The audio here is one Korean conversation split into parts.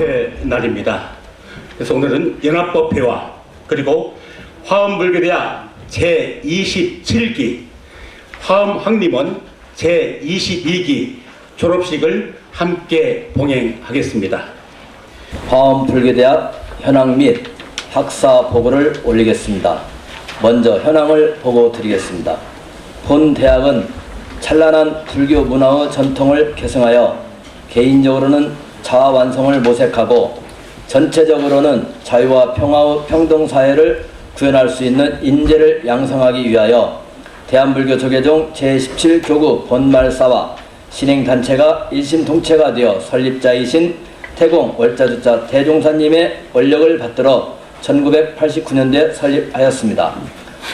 축제 날입니다. 그래서 오늘은 연합법회와 그리고 화엄불교대학 제27기 화엄학림원 제22기 졸업식을 함께 봉행하겠습니다. 화엄불교대학 현황 및 학사 보고를 올리겠습니다. 먼저 현황을 보고 드리겠습니다. 본 대학은 찬란한 불교 문화의 전통을 계승하여 개인적으로는 자아 완성을 모색하고 전체적으로는 자유와 평화의 평등사회를 구현할 수 있는 인재를 양성하기 위하여 대한불교 조계종 제17교구 본말사와 신행단체가 일심동체가 되어 설립자이신 태공 월자주자 대종사님의 원력을 받들어 1989년도에 설립하였습니다.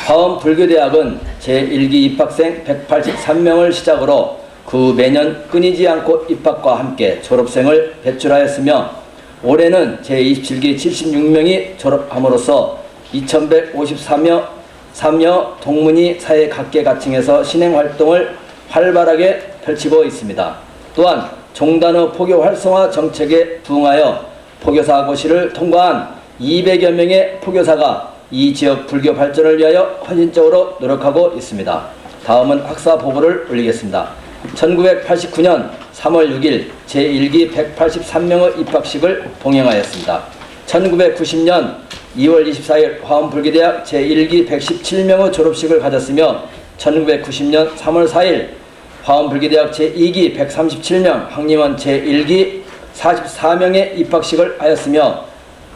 화엄불교대학은 제1기 입학생 183명을 시작으로 그 매년 끊이지 않고 입학과 함께 졸업생을 배출하였으며 올해는 제27기 76명이 졸업함으로써 2153여 동문이 사회 각계각층에서 신행활동을 활발하게 펼치고 있습니다. 또한 종단의 포교 활성화 정책에 부응하여 포교사고시를 통과한 200여 명의 포교사가 이 지역 불교 발전을 위하여 헌신적으로 노력하고 있습니다. 다음은 학사 보고를 올리겠습니다. 1989년 3월 6일 제1기 183명의 입학식을 봉행하였습니다. 1990년 2월 24일 화엄불교대학 제1기 117명의 졸업식을 가졌으며 1990년 3월 4일 화엄불교대학 제2기 137명 학림원 제1기 44명의 입학식을 하였으며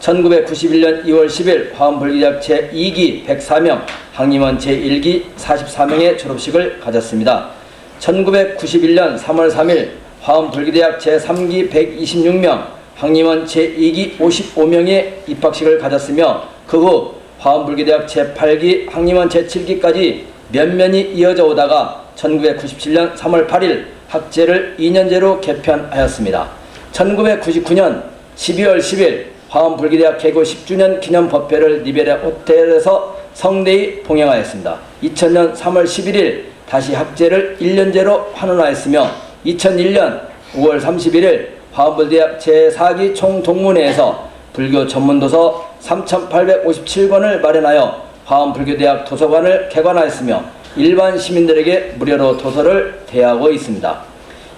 1991년 2월 10일 화엄불교대학 제2기 104명 학림원 제1기 44명의 졸업식을 가졌습니다. 1991년 3월 3일 화엄불교대학 제3기 126명 학림원 제2기 55명의 입학식을 가졌으며 그 후 화엄불교대학 제8기 학림원 제7기까지 면면이 이어져 오다가 1997년 3월 8일 학제를 2년제로 개편하였습니다. 1999년 12월 10일 화엄불교대학 개교 10주년 기념 법회를 리베레 호텔에서 성대히 봉행하였습니다. 2000년 3월 11일 다시 학제를 1년제로 환원하였으며 2001년 5월 31일 화엄불교대학 제4기 총동문회에서 불교 전문도서 3857권을 마련하여 화엄불교대학 도서관을 개관하였으며 일반 시민들에게 무료로 도서를 대하고 있습니다.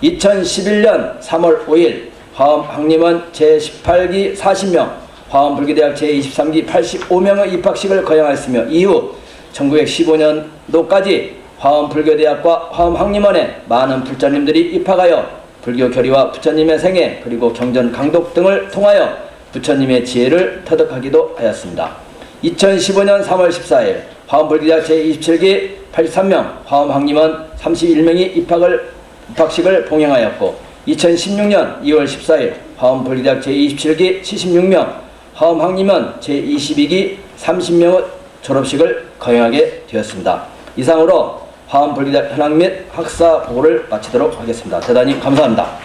2011년 3월 5일 화엄학림원 제18기 40명, 화엄불교대학 제23기 85명의 입학식을 거행하였으며 이후 1915년도까지 화엄불교대학과 화엄학림원에 많은 불자님들이 입학하여 불교 교리와 부처님의 생애 그리고 경전 강독 등을 통하여 부처님의 지혜를 터득하기도 하였습니다. 2015년 3월 14일 화엄불교대학 제27기 83명, 화엄학림원 31명이 입학식을 봉행하였고 2016년 2월 14일 화엄불교대학 제27기 76명, 화엄학림원 제22기 30명의 졸업식을 거행하게 되었습니다. 이상으로 화엄불교대학 현황 및 학사 보고를 마치도록 하겠습니다. 대단히 감사합니다.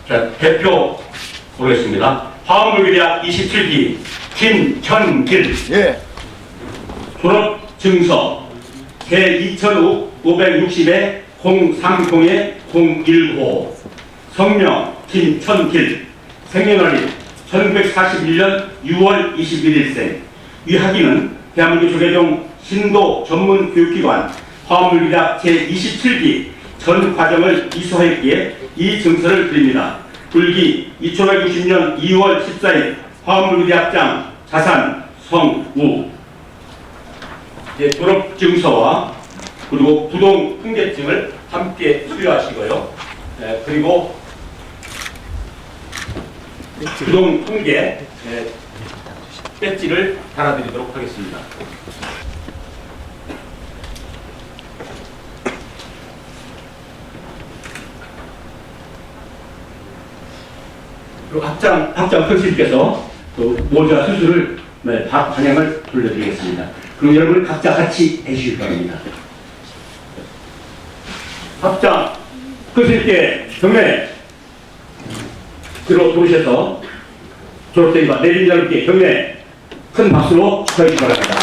자, 대표 보겠습니다. 화엄불교대학 27기 김현길. 예. 졸업 증서 제2560에 030에 015 성명 김천길 생년월일 1941년 6월 21일생 위학위는 대한민국 조계종 신도 전문 교육기관 화엄불교대학 제27기 전 과정을 이수하였기에 이 증서를 드립니다. 불기 2560년 2월 14일 화엄불교대학장 자산 성우 졸업 증서와 그리고 부동 통계증을 함께 수여하시고요. 그리고 부동 통계 배지를 달아드리도록 하겠습니다. 그리고 학장 선생님께서 그 모자 수술을 방향을 돌려드리겠습니다. 그럼 여러분 각자 같이 해주실 바랍니다. 학장 선생님께 경례 들어오셔서 졸업생과 내린 여러분께 경례 큰 박수로 축하해 주시기 바랍니다.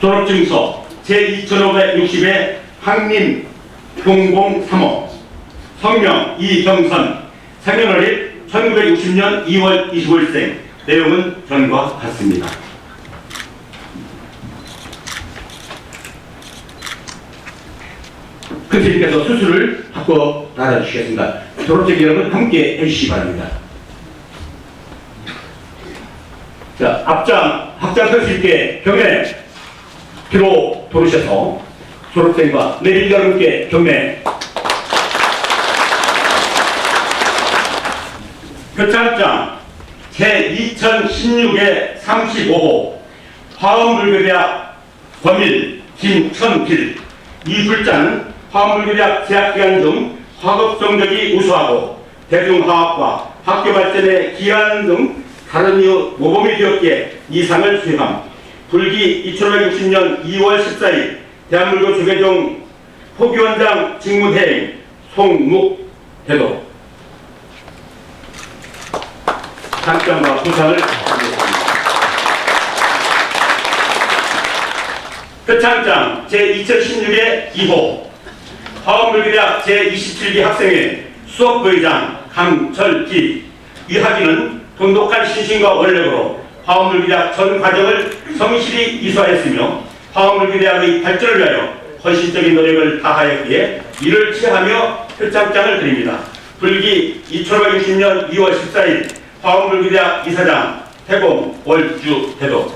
졸업증서 제2560에 항림 0035 성명 이경선 생년월일 1960년 2월 25일생 내용은 전과 같습니다. 큰스님께서 수술을 바꿔 달아주시겠습니다. 졸업식 기념은 함께 해주시기 바랍니다. 자, 앞장 학장 큰스님께 경례 뒤로 돌으셔서 졸업생과 내린 여러분께 경례. 표창장 제2016의 35호 화엄불교대학 범일 김천필. 이 불자는 화엄불교대학 재학기간 중 화급 성적이 우수하고 대중화학과 학교 발전에 기여하는 등 다른 이유 모범이 되었기에 이 상을 수여함. 불기 2560년 2월 14일 대한불교 조계종 포교원장 직무대행 송묵대도 상장과 부상을 드리겠습니다. 표창장 제2016의 2호 화엄불교대학 제27기 학생회 수석부회장 강철기. 이 학위는 돈독한 신신과 원력으로 화엄불교대학 전 과정을 성실히 이수하였으며 화엄불교대학의 발전을 위하여 헌신적인 노력을 다하였기에 이를 취하며 표창장을 드립니다. 불기 2560년 2월 14일 화엄불교대학 이사장 태공 월주 대도.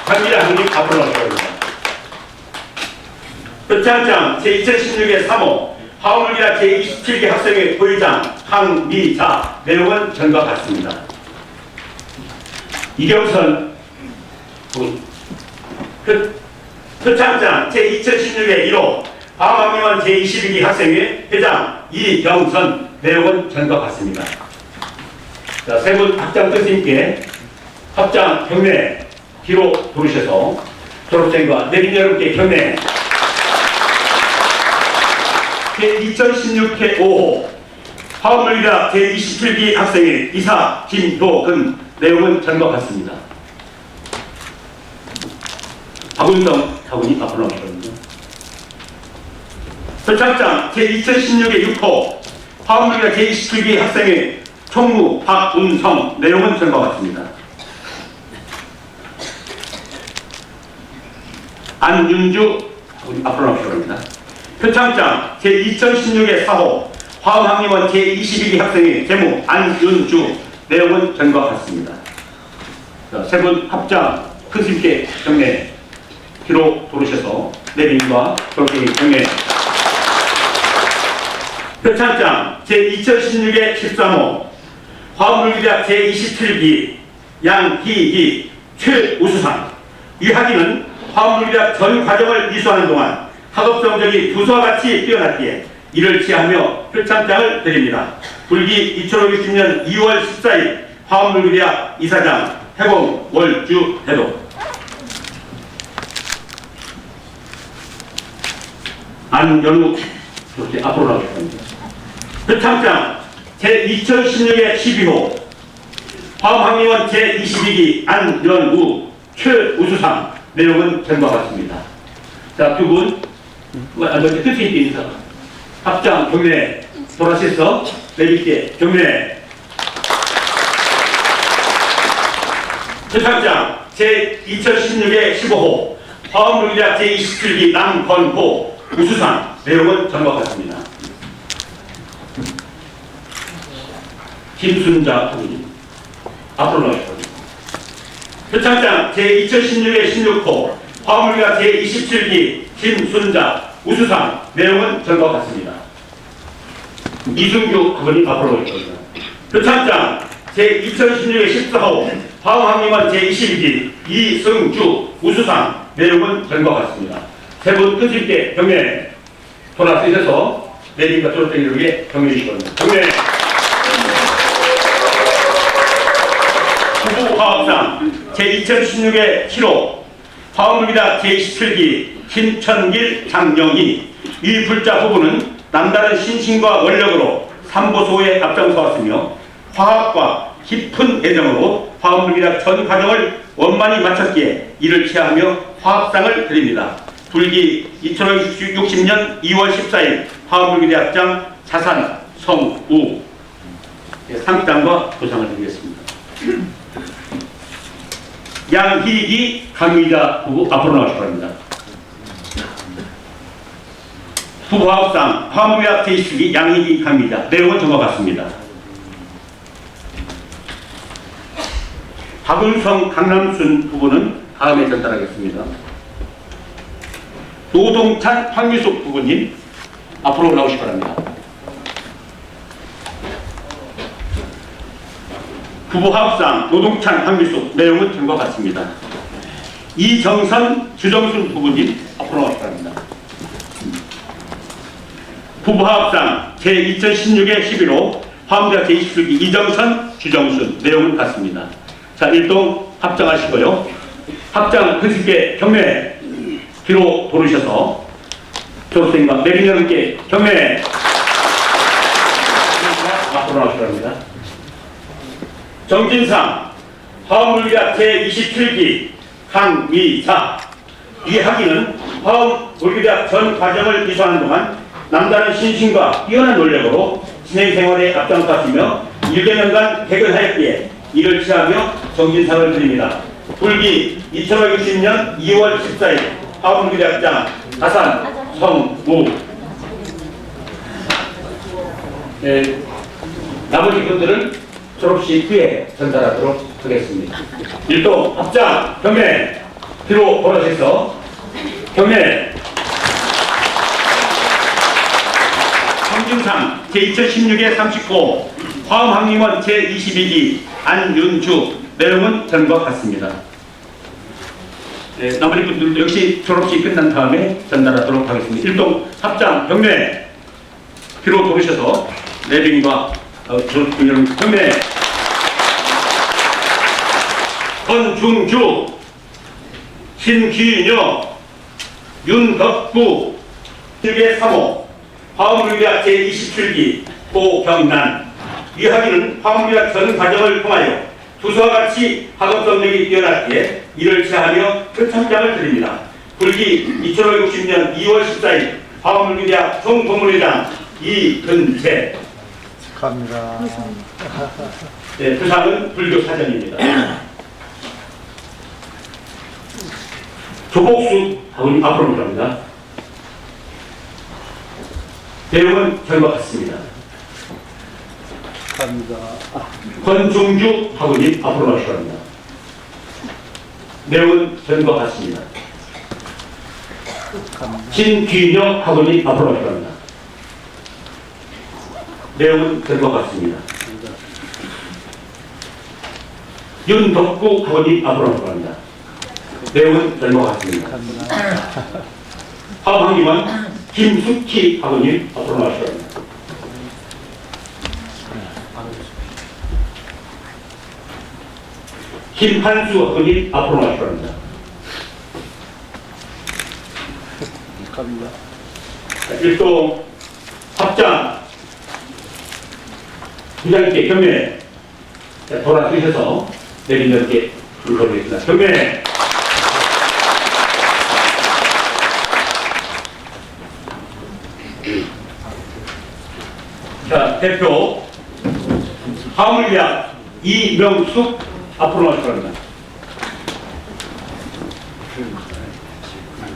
강미라 형님 앞으로 나오십니다. 표창장 제2016의 3호 화엄불교대학 제27기 학생회 부회장 강미자. 내용은 전과 같습니다. 이경선 표창장 제2016의 1호 화엄학령원 제22기 학생회 회장 이경선. 내용은 전과 같습니다. 자, 세 분 학장 선생님께 합장 경례 뒤로 돌으셔서 졸업생과 내린 여러분께 경례. 제2016회 5호 화엄불교대학 제27기 학생회 이사 김효근. 내용은 전과 같습니다. 박운성 사부님 앞으로 나오셨습니다. 표창장 제2016의 6호 화엄불교대학 제27기 학생회 총무 박운성. 내용은 전과 같습니다. 안윤주 앞으로 나오시기 바랍니다. 표창장 제2016의 4호 화엄학령원 제22기 학생회 재무 안윤주. 내용은 전과 같습니다. 세 분 합장 큰스님께 경례 뒤로 돌으셔서 내림과 졸업생의 경례. 표창장 제2016의 13호 화엄불교대학 제27기 양희희 최우수상. 이 학위는 화엄불교대학 전 과정을 이수하는 동안 학업 성적이 부수와 같이 뛰어났기에 이를 취하며 표창장을 드립니다. 불기 2560년 2월 14일 화엄불교대학 이사장 해공 월주 대도. 안연욱 앞으로 나오겠습니다. 표창장 제2016의 12호 화엄학령원 제22기 안연우 최우수상. 내용은 전과 같습니다. 자, 두 분 먼저 끝에 있게 인사 합장 경례 돌아서서 내리께 경례. 표창장 제2016의 15호 화엄불교대학 제27기 남건호 우수상. 내용은 전과 같습니다. 김순자 부님 앞으로 나오십시오. 표창장 제2016의 16호 화엄불교대학 제27기 김순자 우수상. 내용은 전과 같습니다. 이승규 부님 앞으로 나오십시오. 표창장 제2016의 14호 화엄학령원 제22기 이승주 우수상. 내용은 전과 같습니다. 세 분 큰스님께 경례 돌아서셔서 내림과 졸업생을 위해 경례 주시기 바랍니다. 경례. 후보화합상 제2016의 7호 화엄불교대학 제27기 김천길 장영희. 이 불자 후보는 남다른 신신과 원력으로 삼보소에 앞장서왔으며 화학과 깊은 애정으로 화엄불교대학 전 과정을 원만히 마쳤기에 이를 취하며 화합상을 드립니다. 불기 2560년 2월 14일 화엄불교대학장 자산 성우 상장과 도상을 드리겠습니다. 양희기 강의자 부부 앞으로 나오시기 바랍니다. 부부화합상 화엄불교대학 제22기 양희기 강의자 내용은 전과 같습니다. 박은성 강남순 부부는 다음에 전달하겠습니다. 노동찬 황미숙 부부님 앞으로 나오시기 바랍니다. 부부합상 노동찬 황미숙 내용은 전과 같습니다. 이정선 주정순 부부님 앞으로 나오시기 바랍니다. 부부합상 제2016의 11호 화엄대학 제27기 이정선 주정순 내용은 같습니다. 자, 일동 합장하시고요. 합장 근식계 경례 뒤로 돌으셔서 졸업생과 내빈 여러분께 경례 앞으로 나오시기 바랍니다. 정진상 화엄불교대학 제27기 강미자 이 학기는 화엄불교대학 전 과정을 비서하는 동안 남다른 신심과 뛰어난 논력으로 진행생활에 앞장섰으며 1개년간 개근하였기에 이를 취하며 정진상을 드립니다. 불기 2560년 2월 14일 화엄불교대학장 다산 성우 나머지 분들은 졸업식 후에 전달하도록 하겠습니다. 일동 합장 경례 뒤로 돌아서서 경례 정진상 제2016의 39 화엄학림원 제22기 안윤주 내용은 전과 같습니다. 나머지 분들도 역시 졸업식 끝난 다음에 전달하도록 하겠습니다. 일동 합장 경례 뒤로 돌으셔서 내빈과 졸업식 여러분 경례 권중주 신기녀 윤덕구 7개 3호 화엄불교대학 제27기 고경란 이 학위는 화엄불교대학 전 과정을 통하여 두서와 같이 학업 성적이 뛰어났기에 이를 취하며 표창장을 드립니다. 불기 2560년 2월 14일 화엄불교대학 총동문회장 이근재 축하합니다. 네, 표상은 불교 사전입니다. 조복수 학원님 앞으로 갑니다. 내용은 전과 같습니다. 축하합니다. 권중주 학원님 앞으로 나오시기 바랍니다. 내용은 전과 같습니다. 신귀녀 학원님 앞으로 나오시기 바랍니다. 내용은 전과 같습니다. 윤덕구 학원님 앞으로 나오시기 바랍니다. 내용은 전과 같습니다. 화엄학림원 김숙희 학원님 앞으로 나오시기 바랍니다. 김한수 학원님 앞으로 나오시기 바랍니다. 축하합니다. 일동 합장 부장님께 경례 돌아주셔서 내빈들께 불러드리겠습니다. 경례 자, 대표 화엄불교대학 이명숙 앞으로 나오시기 바랍니다.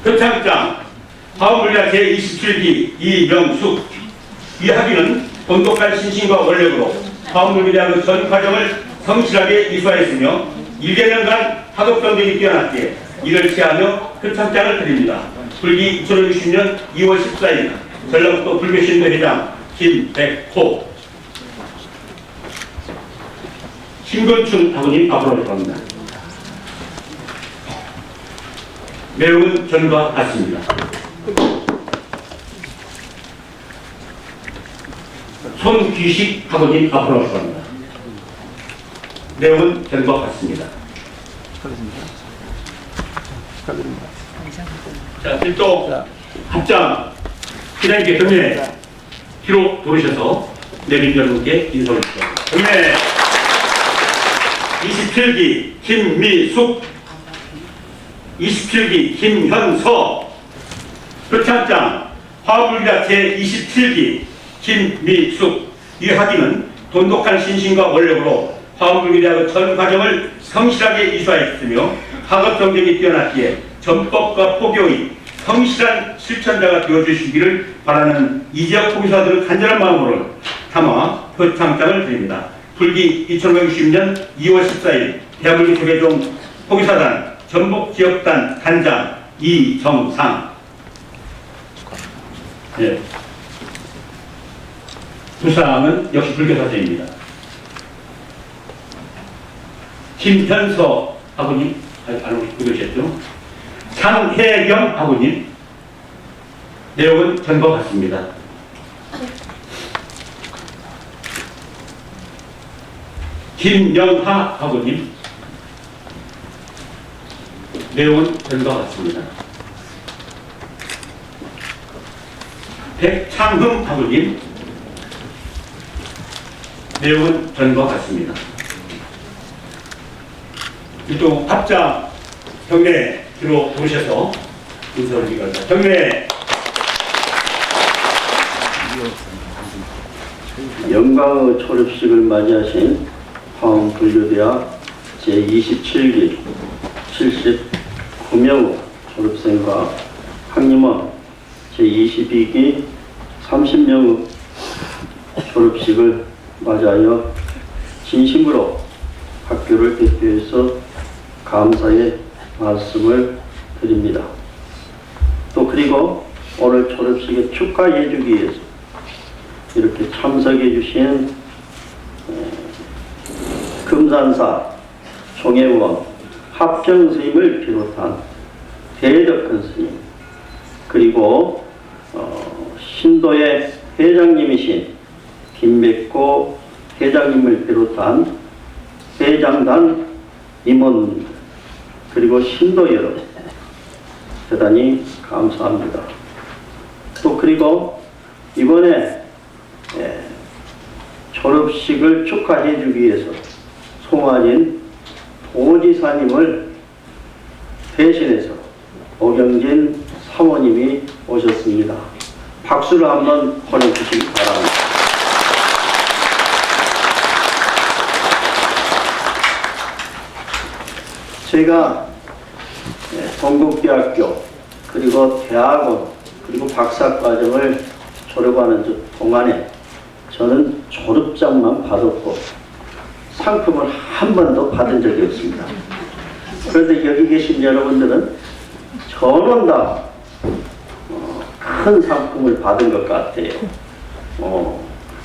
표창장 화엄불교대학 제27기 이명숙 이 학위는 돈독한 신심과 원력으로 화엄불교대학의 전 과정을 성실하게 이수하였으며 1개년간 학업 성적이 뛰어났기에 이를 취하며 표창장을 드립니다. 불기 2060년 2월 14일 전라북도 불교신도회장 김백호 신건춘 학원님 앞으로 들어갑니다. 내용은 전과 같습니다. 손귀식 학원님 앞으로 들어갑니다. 내용은 전과 같습니다. 축하드립니다. 축하드립니다. 자, 일동 합장 기자님께 경례 뒤로 돌으셔서 내빈 여러분께 인사를 드립니다. 경례 27기 김미숙 27기 김현서 표창장 화합불교대학 제27기 김미숙. 이 학위는 돈독한 신신과 원력으로 화합불교대학의 전 과정을 성실하게 이수하였으며 학업 경쟁이 뛰어났기에 전법과 포교의 성실한 실천자가 되어주시기를 바라는 이지역 포교사들의 간절한 마음으로 담아 표창장을 드립니다. 불기 2560년 2월 14일 대한민국 조계종 포교사단 전북지역단 단장 이정상. 예. 부상은 역시 불교사제입니다. 김현서 아버님, 안 보셨죠? 상혜경 아버님. 내용은 전과 같습니다. 김영하 아버님. 내용은 전과 같습니다. 백창흠 아버님. 내용은 전과 같습니다. 이쪽 합장 경례 들어오셔서 인사를 드립니다. 경례. 영광의 졸업식을 맞이하신 화엄불교대학 제27기 79명의 졸업생과 학님은 제22기 30명의 졸업식을 맞이하여 진심으로 학교를 대표해서 감사의 말씀을 드립니다. 또 그리고 오늘 졸업식에 축하해주기 위해서 이렇게 참석해 주신 금산사 총회원 합정 스님을 비롯한 대덕큰 스님, 그리고 신도의 회장님이신 김백고 회장님을 비롯한 회장단 임원, 그리고 신도 여러분 대단히 감사합니다. 또 그리고 이번에 졸업식을 축하해 주기 위해서 송환인 도지사님을 대신해서 오경진 사모님이 오셨습니다. 박수를 한번 보내주시기 바랍니다. 제가 동국대학교 그리고 대학원 그리고 박사과정을 졸업하는 동안에 저는 졸업장만 받았고 상품을 한 번도 받은 적이 없습니다. 그런데 여기 계신 여러분들은 저는 다 큰 상품을 받은 것 같아요.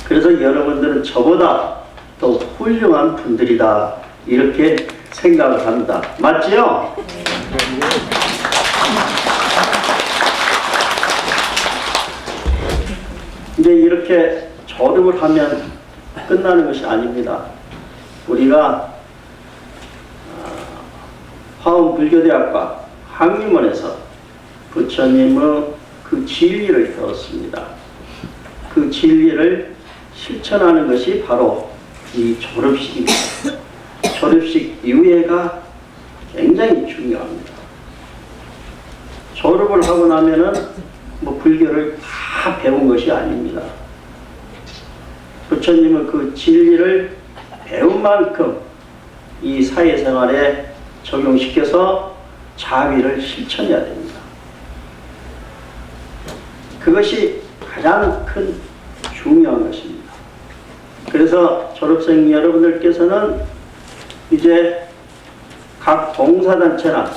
그래서 여러분들은 저보다 더 훌륭한 분들이다 이렇게 생각을 합니다. 맞지요? 이제 이렇게 졸업을 하면 끝나는 것이 아닙니다. 우리가 화엄불교대학과 학림원에서 부처님의 그 진리를 배웠습니다. 그 진리를 실천하는 것이 바로 이 졸업식입니다. 졸업식 이후에가 굉장히 중요합니다. 졸업을 하고 나면은 뭐 불교를 다 배운 것이 아닙니다. 부처님은 그 진리를 배운 만큼 이 사회생활에 적용시켜서 자비를 실천해야 됩니다. 그것이 가장 큰 중요한 것입니다. 그래서 졸업생 여러분들께서는 이제 각 봉사단체나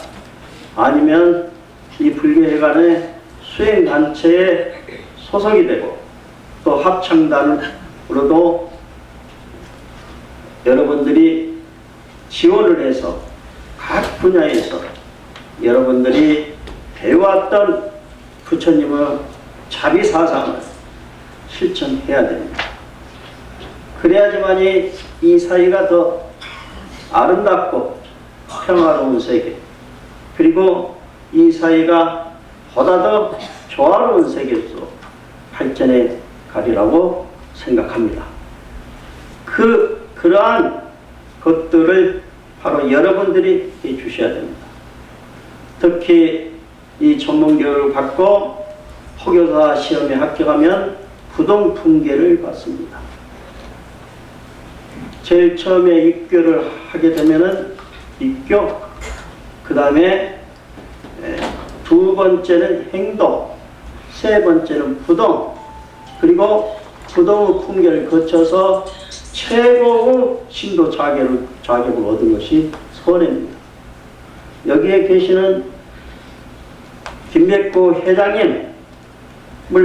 아니면 이 불교회관의 수행단체에 소속이 되고 또 합창단으로도 여러분들이 지원을 해서 각 분야에서 여러분들이 배워왔던 부처님의 자비사상을 실천해야 됩니다. 그래야지만이 이 사회가 더 아름답고 평화로운 세계, 그리고 이 사회가 보다 더 조화로운 세계로 발전해 가리라고 생각합니다. 그러한 것들을 바로 여러분들이 해 주셔야 됩니다. 특히 이 전문교육을 받고 포교사 시험에 합격하면 부동풍계를 받습니다. 제일 처음에 입교를 하게 되면은 입교, 그 다음에 두 번째는 행동, 세 번째는 부동, 그리고 부동의 풍계를 거쳐서 최고의 신도 자격을 얻은 것이 선해입니다. 여기에 계시는 김백구 회장님을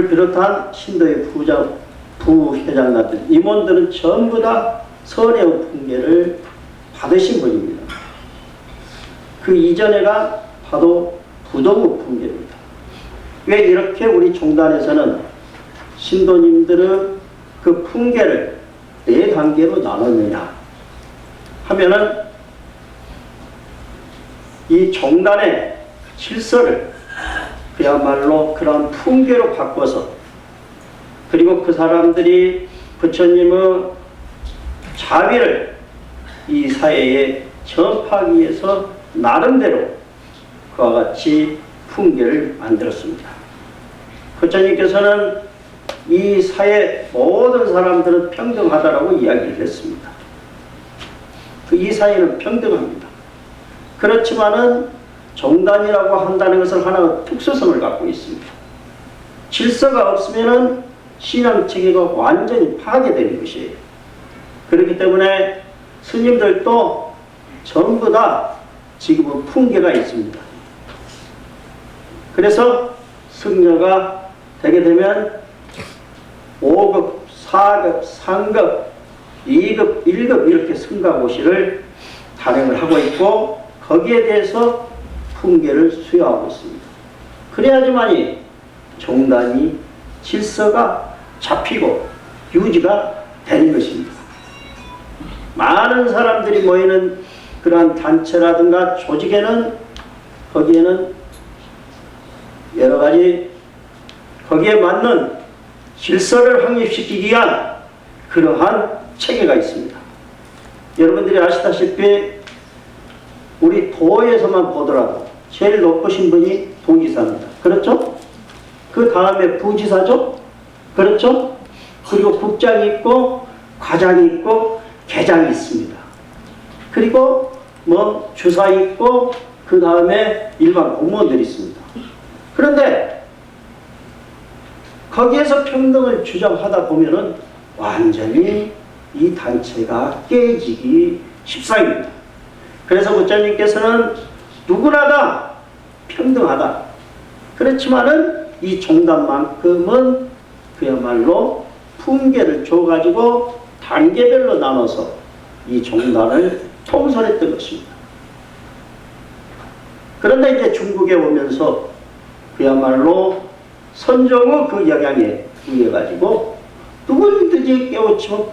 비롯한 신도의 부회장들, 임원들은 전부 다 선의 풍계를 받으신 분입니다. 그 이전에가 바로 부동의 풍계입니다. 왜 이렇게 우리 종단에서는 신도님들의 그 풍계를 4단계로 나눴느냐 하면은 이 종단의 질서를 그야말로 그런 풍계로 바꿔서, 그리고 그 사람들이 부처님의 자비를 이 사회에 전파하기 위해서 나름대로 그와 같이 풍계를 만들었습니다. 부처님께서는 이 사회 모든 사람들은 평등하다라고 이야기를 했습니다. 이 사회는 평등합니다. 그렇지만은 종단이라고 한다는 것은 하나의 특수성을 갖고 있습니다. 질서가 없으면은 신앙 체계가 완전히 파괴되는 것이에요. 그렇기 때문에 스님들도 전부 다 지금은 풍계가 있습니다. 그래서 승려가 되게 되면 5급, 4급, 3급, 2급, 1급 이렇게 승가고시를 단행을 하고 있고, 거기에 대해서 풍계를 수여하고 있습니다. 그래야지만이 종단이 질서가 잡히고 유지가 되는 것입니다. 많은 사람들이 모이는 그러한 단체라든가 조직에는, 거기에는 여러 가지 거기에 맞는 질서를 확립시키기 위한 그러한 체계가 있습니다. 여러분들이 아시다시피 우리 도에서만 보더라도 제일 높으신 분이 도지사입니다. 그렇죠? 그 다음에 부지사죠? 그렇죠? 그리고 국장이 있고 과장이 있고 계장이 있습니다. 그리고 뭐 주사 있고 그 다음에 일반 공무원들이 있습니다. 그런데 거기에서 평등을 주장하다 보면은 완전히 이 단체가 깨지기 십상입니다. 그래서 부처님께서는 누구나 다 평등하다. 그렇지만은 이 종단만큼은 그야말로 풍계를 줘가지고 단계별로 나눠서 이 종단을 통솔했던 것입니다. 그런데 이제 중국에 오면서 그야말로 선종의 그 영향에 의해가지고 누구든지 깨우치면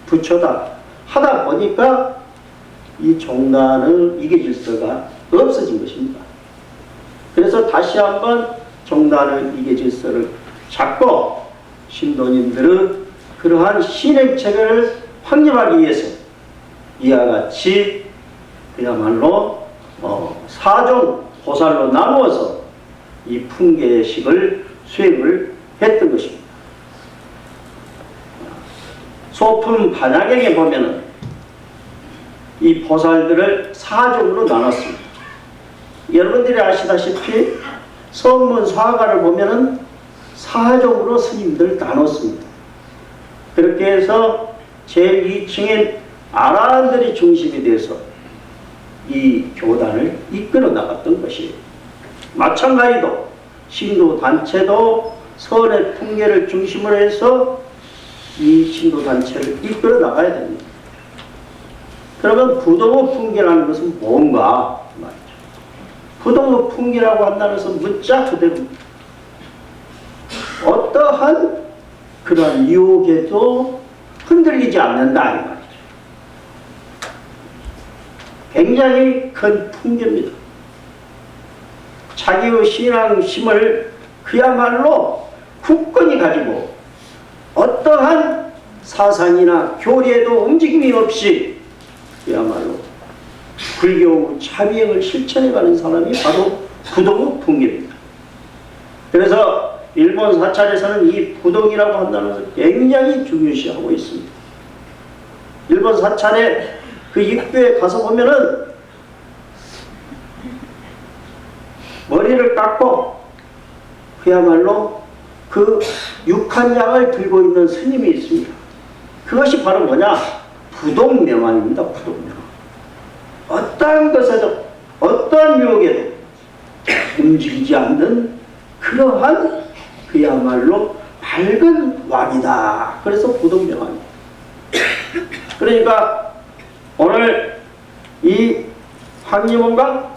부처다 하다 보니까 이 종단의 이계 질서가 없어진 것입니다. 그래서 다시 한번 종단의 이계 질서를 잡고 신도님들의 그러한 신행체계를 확립하기 위해서 이와 같이 그야말로 사종 보살로 나누어서 이 풍계식을 수행을 했던 것입니다. 소품 반야경에 보면은 이 보살들을 사종으로 나눴습니다. 여러분들이 아시다시피 성문 사가를 보면은 사종으로 스님들 나눴습니다. 그렇게 해서 제2층인 아라한들이 중심이 돼서 이 교단을 이끌어 나갔던 것이에요. 마찬가지로 신도 단체도 선의 풍계를 중심으로 해서 이 신도 단체를 이끌어 나가야 됩니다. 그러면 부동의 풍계라는 것은 뭔가 말이죠. 부동의 풍계라고 한다는 것은 문자 그대로입니다. 어떠한 그런 유혹에도 흔들리지 않는다 이 말이죠. 굉장히 큰 풍계입니다. 자기의 신앙심을 그야말로 굳건히 가지고 어떠한 사상이나 교리에도 움직임이 없이 그야말로 불교 자비행을 실천해가는 사람이 바로 부동의 풍계입니다. 그래서 일본 사찰에서는 이 부동이라고 한다는 것을 굉장히 중요시하고 있습니다. 일본 사찰의 그 입구에 가서 보면은 머리를 깎고 그야말로 그 육한 양을 들고 있는 스님이 있습니다. 그것이 바로 뭐냐? 부동명안입니다. 부동명안. 어떠한 것에도 어떠한 유혹에도 움직이지 않는 그러한 그야말로 밝은 왕이다. 그래서 부동명안입니다. 그러니까 오늘 이 황림원과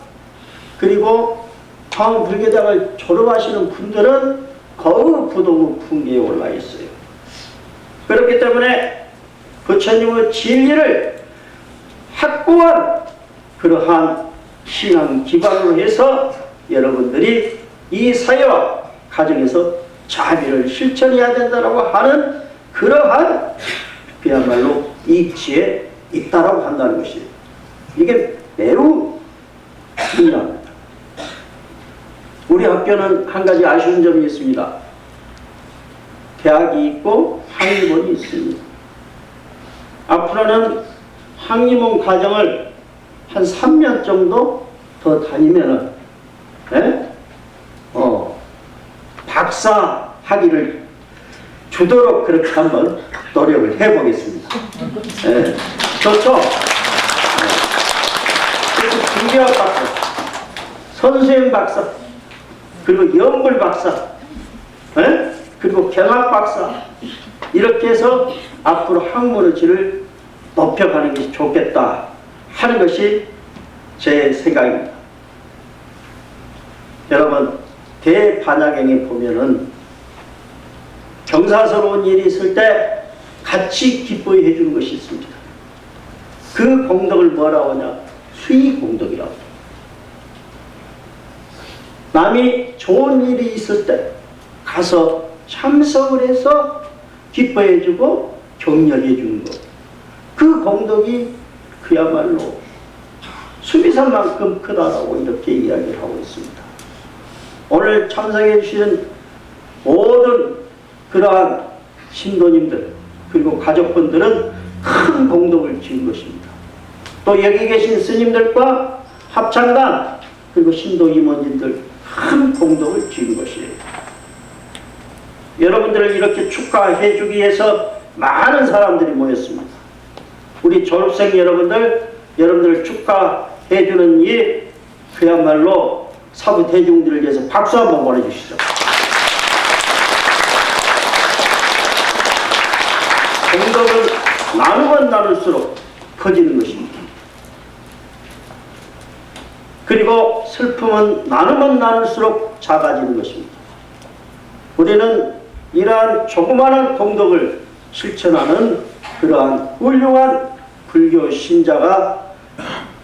그리고 화엄불교대학을 졸업하시는 분들은 거의 부동의 풍기에 올라 있어요. 그렇기 때문에 부처님의 진리를 확고한 그러한 신앙 기반으로 해서 여러분들이 이 사회와 가정에서 자비를 실천해야 된다고 하는 그러한 그야말로 이치에 있다라고 한다는 것이에요. 이게 매우 중요합니다. 우리 학교는 한 가지 아쉬운 점이 있습니다. 대학이 있고 학림원이 있습니다. 앞으로는 학림원 과정을 한 3년 정도 더 다니면은 박사 학위를 주도록 그렇게 한번 노력을 해보겠습니다. 좋죠? 그리고 중개학 박사, 선수행 박사, 그리고 연불 박사, 그리고 경학 박사, 이렇게 해서 앞으로 학문의 질을 높여가는 것이 좋겠다 하는 것이 제 생각입니다. 여러분, 대반야경에 보면은 경사스러운 일이 있을 때 같이 기뻐해 주는 것이 있습니다. 그 공덕을 뭐라고 하냐? 수의공덕이라고. 남이 좋은 일이 있을 때 가서 참석을 해서 기뻐해 주고 격려해 주는 것. 그 공덕이 그야말로 수비산만큼 크다라고 이렇게 이야기를 하고 있습니다. 오늘 참석해 주시는 모든 그러한 신도님들 그리고 가족분들은 큰 공덕을 지은 것입니다. 또 여기 계신 스님들과 합창단 그리고 신도 임원진들 큰 공덕을 지은 것이에요. 여러분들을 이렇게 축하해 주기 위해서 많은 사람들이 모였습니다. 우리 졸업생 여러분들을 축하해 주는 이 그야말로 사부 대중들을 위해서 박수 한번 보내주시죠. 공덕은 나누면 나눌수록 커지는 것입니다. 그리고 슬픔은 나누면 나눌수록 작아지는 것입니다. 우리는 이러한 조그마한 공덕을 실천하는 그러한 훌륭한 불교 신자가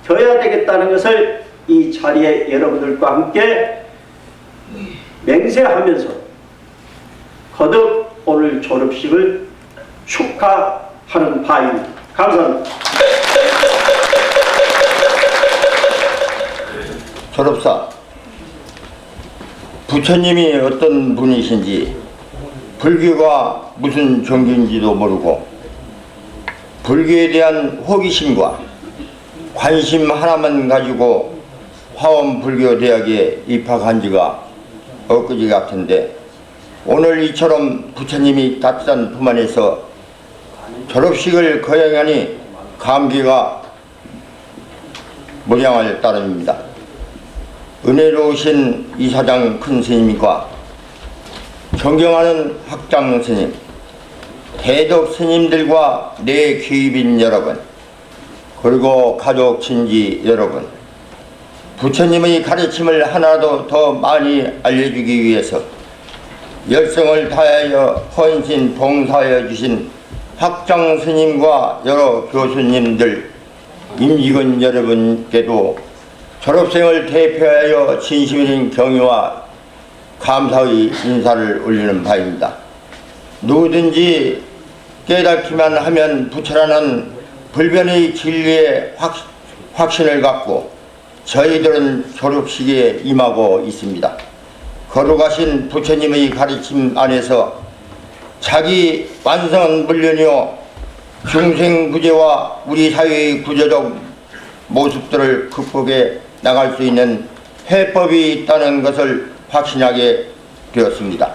되어야 되겠다는 것을 이 자리에 여러분들과 함께 맹세하면서 거듭 오늘 졸업식을 축하하는 바입니다. 감사합니다. 졸업사, 부처님이 어떤 분이신지 불교가 무슨 종교인지도 모르고 불교에 대한 호기심과 관심 하나만 가지고 화엄불교대학에 입학한 지가 엊그제 같은데 오늘 이처럼 부처님이 따뜻한 품 안에서 졸업식을 거행하니 감기가 무량할 따름입니다. 은혜로우신 이사장 큰 스님과 존경하는 학장 스님, 대덕 스님들과 내 귀입인 여러분, 그리고 가족 친지 여러분, 부처님의 가르침을 하나라도 더 많이 알려주기 위해서 열성을 다하여 헌신 봉사하여 주신 학장 스님과 여러 교수님들, 임직원 여러분께도 졸업생을 대표하여 진심인 경의와 감사의 인사를 올리는 바입니다. 누구든지 깨닫기만 하면 부처라는 불변의 진리에 확신을 갖고 저희들은 졸업식에 임하고 있습니다. 거룩하신 부처님의 가르침 안에서 자기 완성은 물론이요 중생구제와 우리 사회의 구조적 모습들을 극복해 나갈 수 있는 해법이 있다는 것을 확신하게 되었습니다.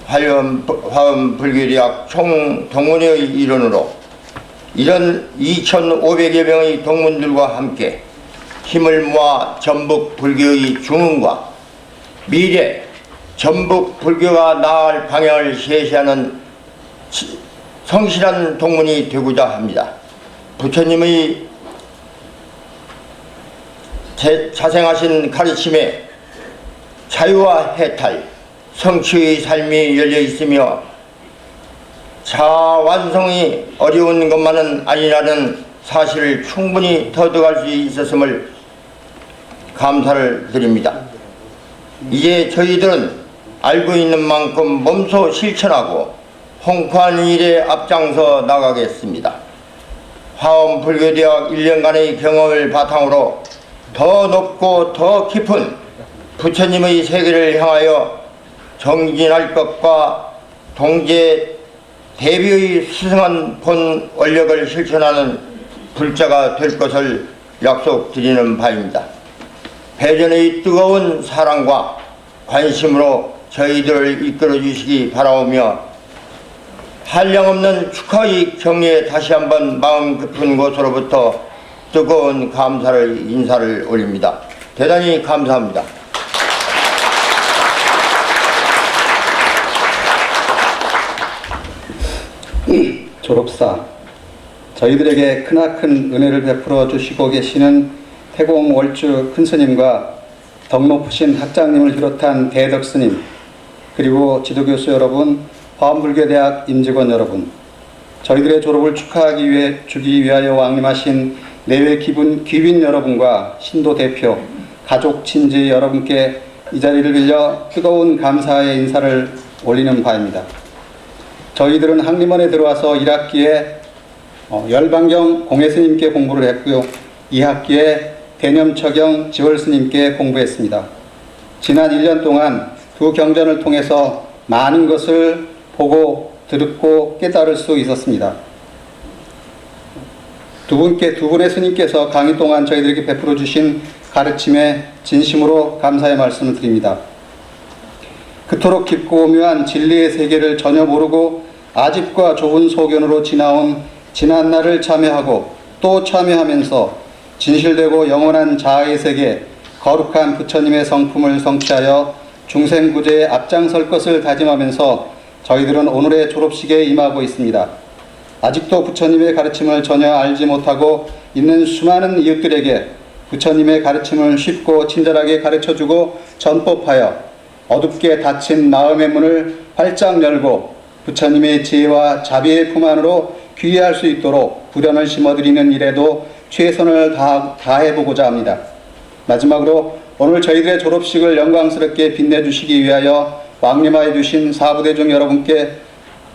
화엄불교대학 총동문회의 일원으로 이런 2,500여 명의 동문들과 함께 힘을 모아 전북 불교의 중흥과 미래 전북 불교가 나아갈 방향을 제시하는 성실한 동문이 되고자 합니다. 부처님의 자생하신 가르침에 자유와 해탈, 성취의 삶이 열려 있으며 자완성이 어려운 것만은 아니라는 사실을 충분히 터득할 수 있었음을 감사를 드립니다. 이제 저희들은 알고 있는 만큼 몸소 실천하고 홍보하는 일에 앞장서 나가겠습니다. 화엄불교대학 1년간의 경험을 바탕으로 더 높고 더 깊은 부처님의 세계를 향하여 정진할 것과 동제 대비의 수승한 본 원력을 실천하는 불자가 될 것을 약속드리는 바입니다. 배전의 뜨거운 사랑과 관심으로 저희들을 이끌어 주시기 바라오며 한량없는 축하의 격려에 다시 한번 마음 깊은 곳으로부터 뜨거운 인사를 올립니다. 대단히 감사합니다. 졸업사, 저희들에게 크나큰 은혜를 베풀어 주시고 계시는 태공 월주 큰스님과 덕 높으신 학장님을 비롯한 대덕스님, 그리고 지도교수 여러분, 화엄불교대학 임직원 여러분, 저희들의 졸업을 주기 위하여 왕림하신 내외 귀빈 여러분과 신도 대표, 가족, 친지 여러분께 이 자리를 빌려 뜨거운 감사의 인사를 올리는 바입니다. 저희들은 학림원에 들어와서 1학기에 열반경 공예스님께 공부를 했고요. 2학기에 대념처경 지월스님께 공부했습니다. 지난 1년 동안 두 경전을 통해서 많은 것을 보고 듣고 깨달을 수 있었습니다. 두 분의 스님께서 강의 동안 저희들에게 베풀어 주신 가르침에 진심으로 감사의 말씀을 드립니다. 그토록 깊고 오묘한 진리의 세계를 전혀 모르고 아집과 좁은 소견으로 지나온 지난날을 참여하고 또 참여하면서 진실되고 영원한 자아의 세계, 거룩한 부처님의 성품을 성취하여 중생구제에 앞장설 것을 다짐하면서 저희들은 오늘의 졸업식에 임하고 있습니다. 아직도 부처님의 가르침을 전혀 알지 못하고 있는 수많은 이웃들에게 부처님의 가르침을 쉽고 친절하게 가르쳐주고 전법하여 어둡게 닫힌 마음의 문을 활짝 열고 부처님의 지혜와 자비의 품 안으로 귀의할 수 있도록 불연을 심어드리는 일에도 최선을 다해보고자 합니다. 마지막으로 오늘 저희들의 졸업식을 영광스럽게 빛내주시기 위하여 왕림하여 주신 사부대중 여러분께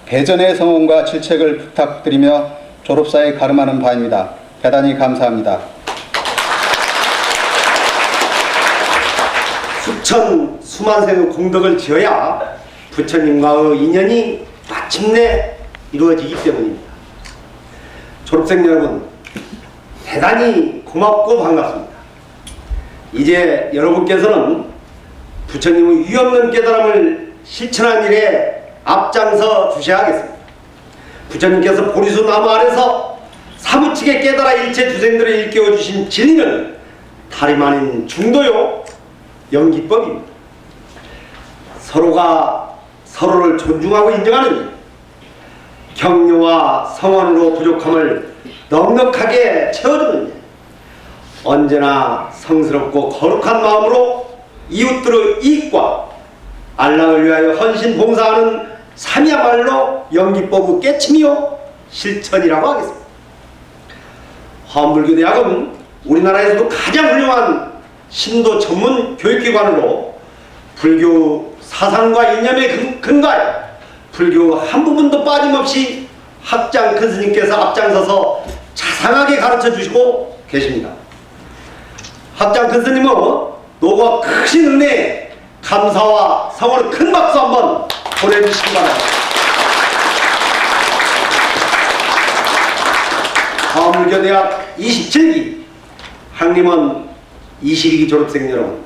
배전의 성원과 질책을 부탁드리며 졸업사에 가름하는 바입니다. 대단히 감사합니다. 수만생의 공덕을 지어야 부처님과의 인연이 마침내 이루어지기 때문입니다. 졸업생 여러분, 대단히 고맙고 반갑습니다. 이제 여러분께서는 부처님의 유없는 깨달음을 실천한 일에 앞장서 주셔야 하겠습니다. 부처님께서 보리수 나무 아래서 사무치게 깨달아 일체 주생들을 일깨워 주신 진리는 다름 아닌 중도요 영기법입니다. 서로가 서로를 존중하고 인정하는 일, 격려와 성원으로 부족함을 넉넉하게 채워주는 일, 언제나 성스럽고 거룩한 마음으로 이웃들의 이익과 안락을 위하여 헌신 봉사하는 삶이야말로 영기법의 깨침이요 실천이라고 하겠습니다. 화엄불교대학은 우리나라에서도 가장 훌륭한 신도 전문 교육기관으로 불교 사상과 이념에 근거하여 불교 한 부분도 빠짐없이 학장 큰 스님께서 앞장서서 자상하게 가르쳐 주시고 계십니다. 학장 큰 스님은 노고와 크신 은혜에 감사와 성원의 큰 박수 한번 보내주시기 바랍니다. 화엄불교대학 27기 학림원 22기 졸업생 여러분,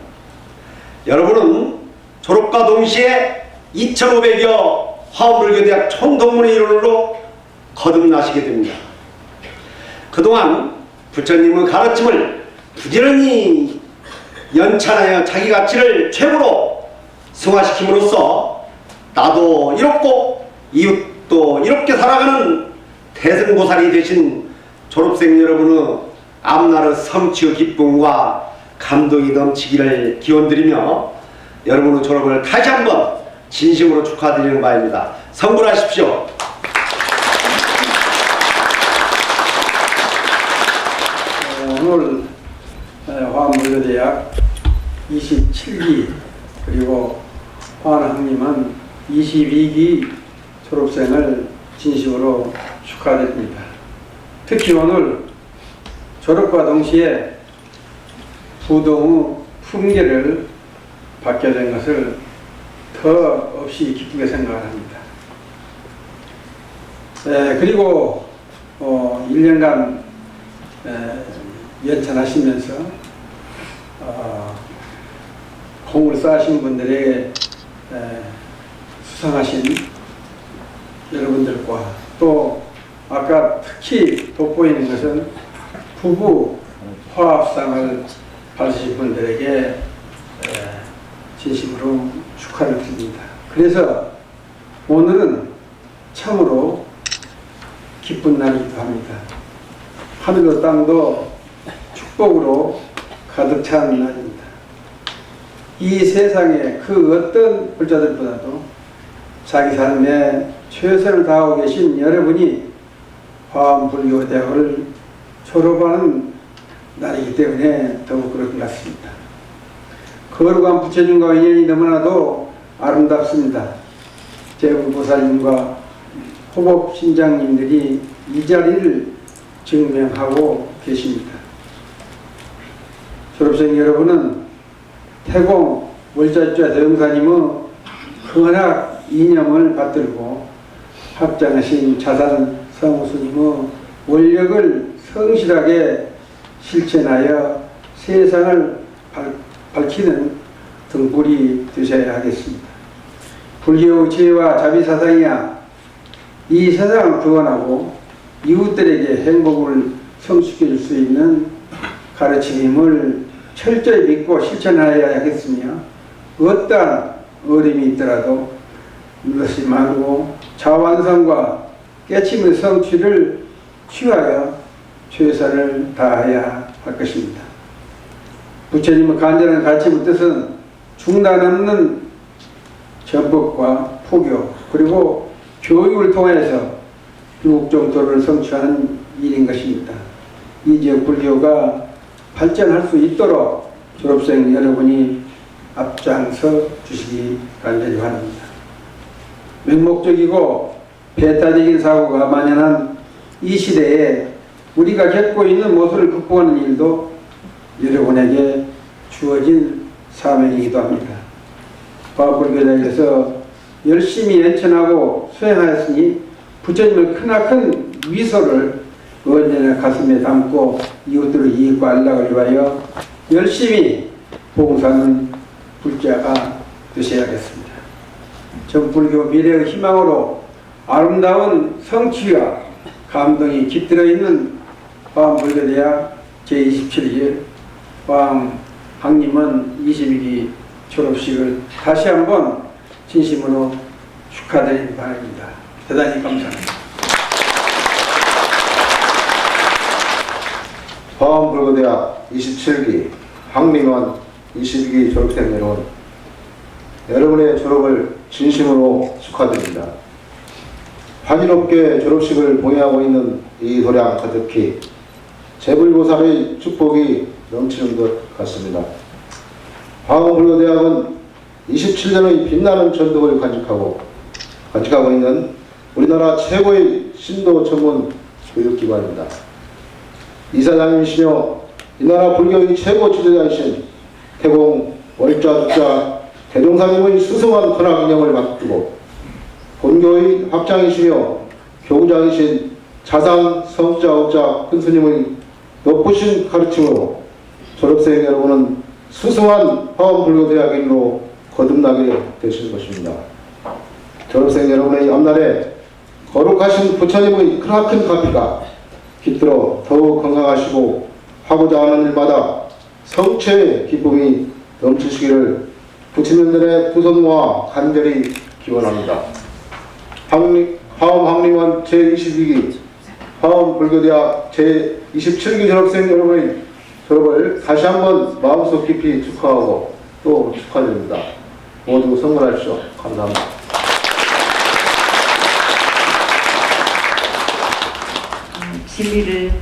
여러분은 졸업과 동시에 2,500여 화엄불교대학 총동문회 일원으로 거듭나시게 됩니다. 그동안 부처님의 가르침을 부지런히 연찬하여 자기 가치를 최고로 승화시킴으로써 나도 이롭고 이웃도 이롭게 살아가는 대승보살이 되신 졸업생 여러분의 앞날의 성취의 기쁨과 감동이 넘치기를 기원드리며 여러분의 졸업을 다시 한번 진심으로 축하드리는 바입니다. 성불하십시오. 오늘 화엄불교대학 27기 그리고 화엄학님은 22기 졸업생을 진심으로 축하드립니다. 특히 오늘 졸업과 동시에 부동의 품계를 받게 된 것을 더 없이 기쁘게 생각합니다. 그리고 1년간 연찬하시면서 공을 쌓으신 분들에게 수상하신 여러분들과 또 아까 특히 돋보이는 것은 부부 화합상을 받으신 분들에게 진심으로 축하를 드립니다. 그래서 오늘은 참으로 기쁜 날이기도 합니다. 하늘도 땅도 축복으로 가득 찬 날입니다. 이 세상에 그 어떤 불자들보다도 자기 삶에 최선을 다하고 계신 여러분이 화엄불교대학을 졸업하는 날이기 때문에 더욱 그런 것 같습니다. 거룩한 부처님과 인연이 너무나도 아름답습니다. 제불보살님과 호법신장님들이 이 자리를 증명하고 계십니다. 졸업생 여러분은 태공 월자주자 대용사님의 헌학 이념을 받들고 합장하신 자산 성우스님의 원력을 성실하게 실천하여 세상을 밝히는 등불이 되셔야 하겠습니다. 불교의 지혜와 자비사상이야 이 세상을 구원하고 이웃들에게 행복을 성취해 줄 수 있는 가르침임을 철저히 믿고 실천하여야 하겠으며 어떠한 어려움이 있더라도 이것이 말고 자완성과 깨침의 성취를 취하여 최선을 다해야 할 것입니다. 부처님의 간절한 가르침의 뜻은 중단 없는 전법과 포교 그리고 교육을 통해서 유국정토를 성취하는 일인 것입니다. 이 지역 불교가 발전할 수 있도록 졸업생 여러분이 앞장서 주시기 간절히 바랍니다. 맹목적이고 배타적인 사고가 만연한 이 시대에 우리가 겪고 있는 모습을 극복하는 일도 여러분에게 주어진 사명이기도 합니다. 화엄불교대학에서 열심히 연천하고 수행하였으니 부처님의 크나큰 위소를 언제나 가슴에 담고 이웃들의 이익과 안락을 위하여 열심히 봉사하는 불자가 되셔야겠습니다. 전불교 미래의 희망으로 아름다운 성취와 감동이 깃들어 있는 화엄불교대학 제27기 화엄학림원 22기 졸업식을 다시 한번 진심으로 축하드리기 바랍니다. 대단히 감사합니다. 화엄불교대학 27기 학림원 22기 졸업생 여러분, 여러분의 졸업을 진심으로 축하드립니다. 환희롭게 졸업식을 봉행하고 있는 이 도량 가득히 제불보살의 축복이 넘치는 것 같습니다. 화엄불교대학은 27년의 빛나는 전통을 간직하고 있는 우리나라 최고의 신도 전문 교육기관입니다. 이사장님이시며 이 나라 불교의 최고 지도자이신 태공 월자주자 대종사님의 수승한 헌화기념을 맡기고 본교의 학장이시며 교구장이신 자상 성자업자 큰스님의 높으신 가르침으로 졸업생 여러분은 수승한 화엄불교대학인으로 거듭나게 되실 것입니다. 졸업생 여러분의 앞날에 거룩하신 부처님의 크나큰 가피가 깃들어 더욱 건강하시고 하고자 하는 일마다 성취의 기쁨이 넘치시기를 부처님들의 두 손 모아 간절히 기원합니다. 화엄학림원 제22기 화엄불교대학 제27기 졸업생 여러분의 졸업을 다시 한번 마음속 깊이 축하하고 또 축하드립니다. 모두 선물하십시오. 감사합니다. 진리를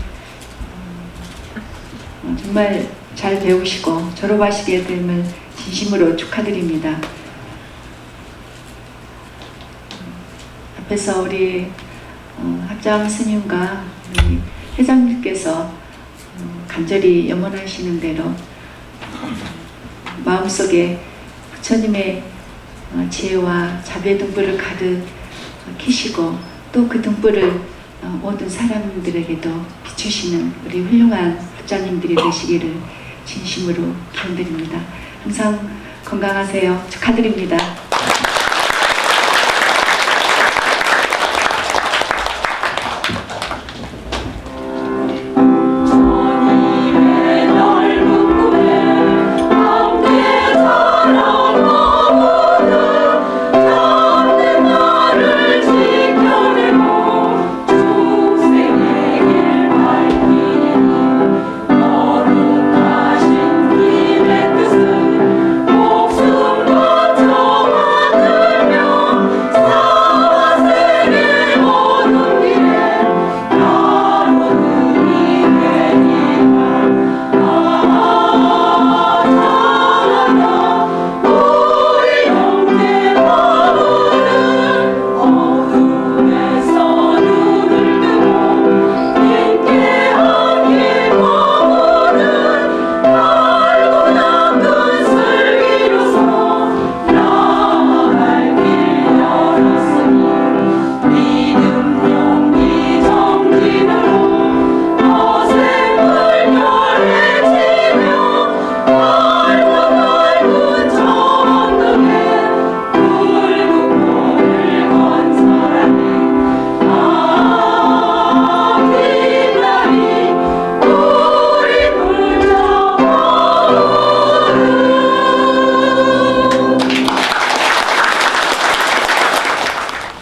정말 잘 배우시고 졸업하시게 됨을 진심으로 축하드립니다. 앞에서 우리 합장 스님과 우리 회장님께서 간절히 염원하시는 대로 마음속에 부처님의 지혜와 자비의 등불을 가득 켜시고 또 그 등불을 모든 사람들에게도 비추시는 우리 훌륭한 합장님들이 되시기를 진심으로 기원드립니다. 항상 건강하세요. 축하드립니다.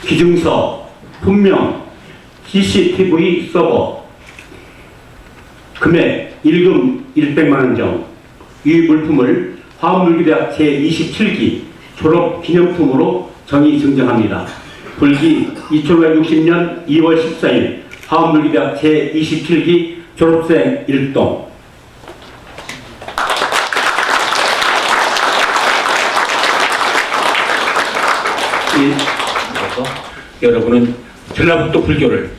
기증서, 훈명, CCTV 서버, 금액 1금 100만원 정, 이 물품을 화엄불교대학 제27기 졸업기념품으로 정의 증정합니다. 불기 2560년 2월 14일 화엄불교대학 제27기 졸업생 1동. 여러분은 전라북도 불교를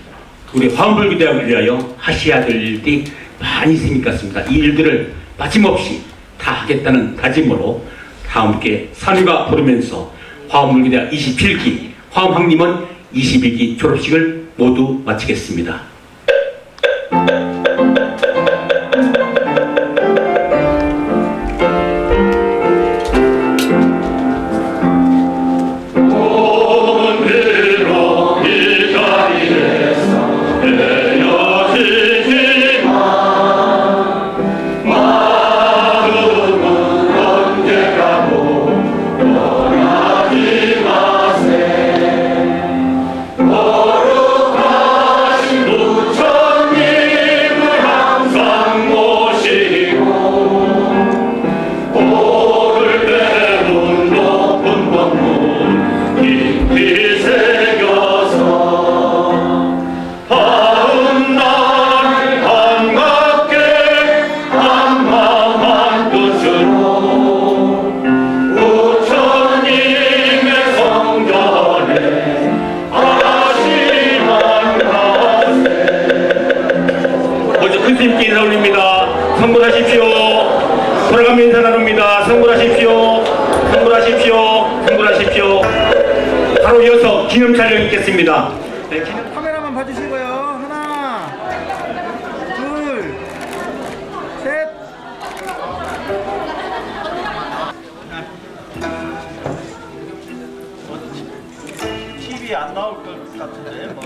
우리 화엄불교대학을 위하여 하셔야 될 일들이 많이 있을 것 같습니다. 이 일들을 빠짐없이 다 하겠다는 다짐으로 다 함께 산유가 부르면서 화엄불교대학 27기 화엄학림원 22기 졸업식을 모두 마치겠습니다. 스님께 인사 올립니다. 성불하십시오. 돌아가며 인사 나눕니다. 성불하십시오. 성불하십시오. 흥분하십시오. 바로 이어서 기념 촬영 있겠습니다. 네, 카메라만 봐주시고요. 하나, 둘, 셋. TV 안 나올 것 같은데 뭐.